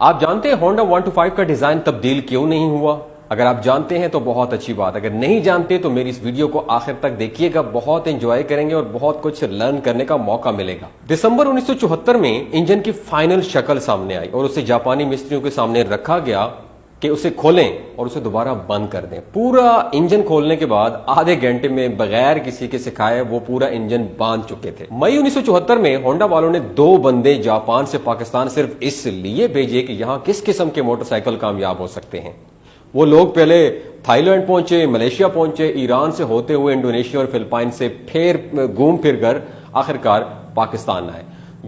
آپ جانتے ہیں ہونڈا 125 کا ڈیزائن تبدیل کیوں نہیں ہوا؟ اگر آپ جانتے ہیں تو بہت اچھی بات، اگر نہیں جانتے تو میری اس ویڈیو کو آخر تک دیکھیے گا، بہت انجوائے کریں گے اور بہت کچھ لرن کرنے کا موقع ملے گا۔ دسمبر 1974 میں انجن کی فائنل شکل سامنے آئی اور اسے جاپانی مستریوں کے سامنے رکھا گیا کہ اسے کھولیں اور اسے دوبارہ بند کر دیں۔ پورا انجن کھولنے کے بعد آدھے گھنٹے میں بغیر کسی کے سکھائے وہ پورا انجن باندھ چکے تھے۔ مئی 1974 میں ہونڈا والوں نے 2 بندے جاپان سے پاکستان صرف اس لیے بھیجے کہ یہاں کس قسم کے موٹر سائیکل کامیاب ہو سکتے ہیں۔ وہ لوگ پہلے تھائی لینڈ پہنچے، ملیشیا پہنچے، ایران سے ہوتے ہوئے انڈونیشیا اور فلپائن سے پھر گھوم پھر کر آخرکار پاکستان آئے۔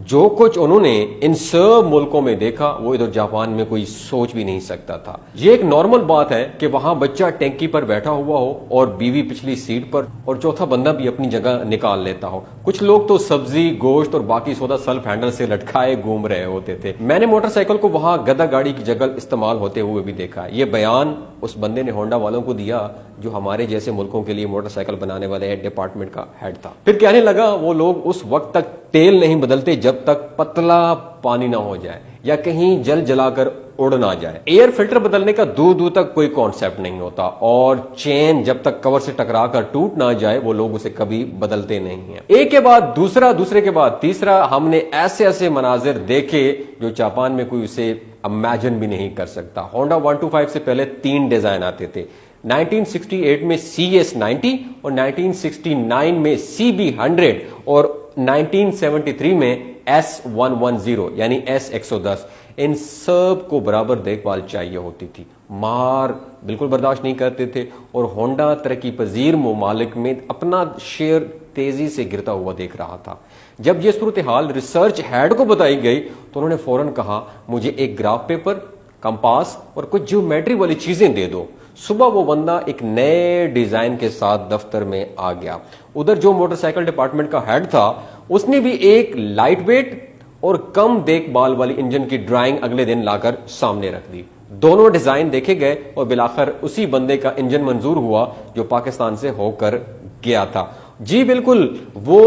جو کچھ انہوں نے ان سب ملکوں میں دیکھا وہ ادھر جاپان میں کوئی سوچ بھی نہیں سکتا تھا۔ یہ ایک نارمل بات ہے کہ وہاں بچہ ٹینکی پر بیٹھا ہوا ہو اور بیوی پچھلی سیٹ پر اور چوتھا بندہ بھی اپنی جگہ نکال لیتا ہو۔ کچھ لوگ تو سبزی، گوشت اور باقی سودا سیلف ہینڈل سے لٹکائے گھوم رہے ہوتے تھے۔ میں نے موٹر سائیکل کو وہاں گدا گاڑی کی جگہ استعمال ہوتے ہوئے بھی دیکھا۔ یہ بیان اس بندے نے ہونڈا والوں کو دیا جو ہمارے جیسے ملکوں کے لیے موٹر سائیکل بنانے والے ڈپارٹمنٹ کا ہیڈ تھا۔ پھر کہنے لگا وہ لوگ اس وقت تک تیل نہیں بدلتے جب تک پتلا پانی نہ ہو جائے یا کہیں جلا کر اڑ نہ جائے۔ ایئر فلٹر بدلنے کا دور دور تک کوئی کانسیپٹ نہیں ہوتا اور چین جب تک کور سے ٹکرا کر ٹوٹ نہ جائے وہ لوگ اسے کبھی بدلتے نہیں ہیں۔ ایک کے بعد دوسرا، دوسرے کے بعد تیسرا، ہم نے ایسے مناظر دیکھے جو جاپان میں کوئی اسے امیجن بھی نہیں کر سکتا۔ ہونڈا 125 سے پہلے 3 ڈیزائن آتے تھے۔ 1968 میں CS90 اور 1969 میں CB100 اور 1973 میں S110 یعنی S110۔ ان سب کو برابر دیکھ بھال چاہیے ہوتی تھی، مار بالکل برداشت نہیں کرتے تھے اور ہونڈا ترقی پذیر ممالک میں اپنا شیئر تیزی سے گرتا ہوا دیکھ رہا تھا۔ جب یہ صورتحال ریسرچ ہیڈ کو بتائی گئی تو انہوں نے فوراً کہا مجھے ایک گراف پیپر، کمپاس اور کچھ جیومیٹری والی چیزیں دے دو۔ صبح وہ بندہ ایک نئے ڈیزائن کے ساتھ دفتر میں آ گیا۔ ادھر جو موٹر سائیکل ڈپارٹمنٹ کا ہیڈ تھا اس نے بھی ایک لائٹ ویٹ اور کم دیکھ بھال والی انجن کی ڈرائنگ اگلے دن لا کر سامنے رکھ دی۔ دونوں ڈیزائن دیکھے گئے اور بالآخر اسی بندے کا انجن منظور ہوا جو پاکستان سے ہو کر گیا تھا۔ جی بالکل، وہ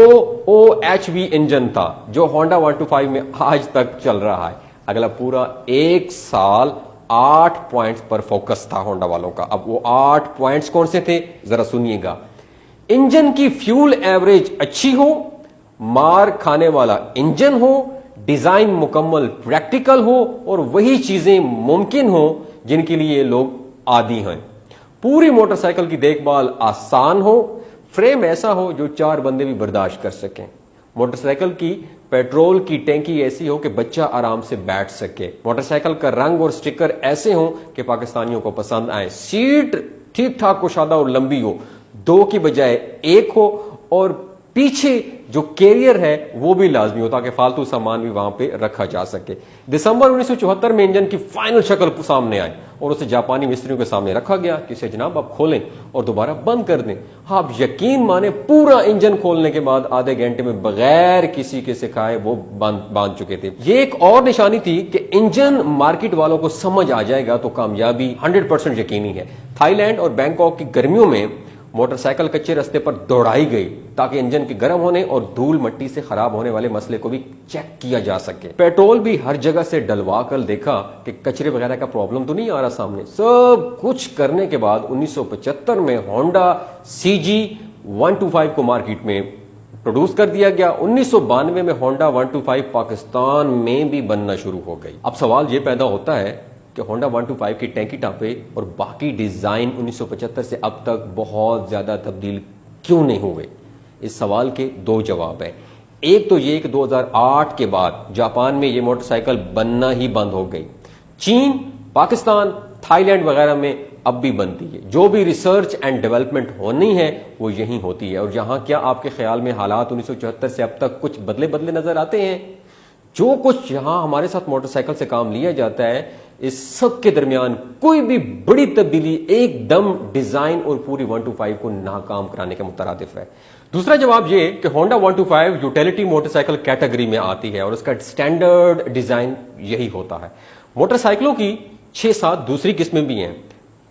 OHV انجن تھا جو ہونڈا 125 میں آج تک چل رہا ہے۔ اگلا پورا 1 سال 8 پوائنٹس پر فوکس تھا ہونڈا والوں کا۔ اب وہ 8 پوائنٹس کون سے تھے ذرا سنیے گا۔ انجن کی فیول ایوریج اچھی ہو، مار کھانے والا انجن ہو، ڈیزائن مکمل پریکٹیکل ہو اور وہی چیزیں ممکن ہو جن کے لیے لوگ عادی ہیں۔ پوری موٹر سائیکل کی دیکھ بھال آسان ہو، فریم ایسا ہو جو 4 بندے بھی برداشت کر سکیں۔ موٹر سائیکل کی پیٹرول کی ٹینکی ایسی ہو کہ بچہ آرام سے بیٹھ سکے۔ موٹر سائیکل کا رنگ اور سٹیکر ایسے ہوں کہ پاکستانیوں کو پسند آئے۔ سیٹ ٹھیک ٹھاک کشادہ اور لمبی ہو، 2 کی بجائے 1 ہو اور پیچھے جو کیریئر ہے وہ بھی لازمی ہو تاکہ فالتو سامان بھی وہاں پہ رکھا جا سکے۔ دسمبر 1974 میں انجن کی فائنل شکل سامنے آئی اور اسے جاپانی مستریوں کے سامنے رکھا گیا کہ اسے جناب آپ کھولیں اور دوبارہ بند کر دیں۔ آپ یقین مانیں پورا انجن کھولنے کے بعد آدھے گھنٹے میں بغیر کسی کے سکھائے وہ باندھ چکے تھے۔ یہ ایک اور نشانی تھی کہ انجن مارکیٹ والوں کو سمجھ آ جائے گا تو کامیابی 100% یقینی ہے۔ تھائی لینڈ اور بینکاک کی گرمیوں میں موٹر سائیکل کچے رستے پر دوڑائی گئی تاکہ انجن کے گرم ہونے اور دھول مٹی سے خراب ہونے والے مسئلے کو بھی چیک کیا جا سکے۔ پیٹرول بھی ہر جگہ سے ڈلوا کر دیکھا کہ کچرے وغیرہ کا پرابلم تو نہیں آ رہا سامنے۔ سب کچھ کرنے کے بعد 1975 میں ہونڈا CG125 کو مارکیٹ میں پروڈیوس کر دیا گیا۔ 1992 میں ہونڈا 125 پاکستان میں بھی بننا شروع ہو گئی۔ اب سوال یہ پیدا ہوتا ہے کہ ہونڈا 125 کی ٹینکی ٹاپے اور باقی ڈیزائن 1975 سے اب تک بہت زیادہ تبدیل کیوں نہیں ہوئے؟ اس سوال کے 2 جواب ہیں۔ ایک تو یہ کہ 2008 کے بعد جاپان میں یہ موٹر سائیکل بننا ہی بند ہو گئی۔ چین، پاکستان، تھائی لینڈ وغیرہ میں اب بھی بنتی ہے۔ جو بھی ریسرچ اینڈ ڈیولپمنٹ ہونی ہے وہ یہیں ہوتی ہے۔ اور یہاں کیا آپ کے خیال میں حالات 1974 سے اب تک کچھ بدلے نظر آتے ہیں؟ جو کچھ یہاں ہمارے ساتھ موٹر سائیکل سے کام لیا جاتا ہے اس سب کے درمیان کوئی بھی بڑی تبدیلی ایک دم ڈیزائن اور پوری 125 کو ناکام کرانے کے مترادف ہے۔ دوسرا جواب یہ کہ Honda 125 utility motor cycle category میں آتی ہے اور اس کا سٹینڈرڈ ڈیزائن یہی ہوتا ہے۔ موٹر سائیکلوں کی 6-7 دوسری قسمیں بھی ہیں۔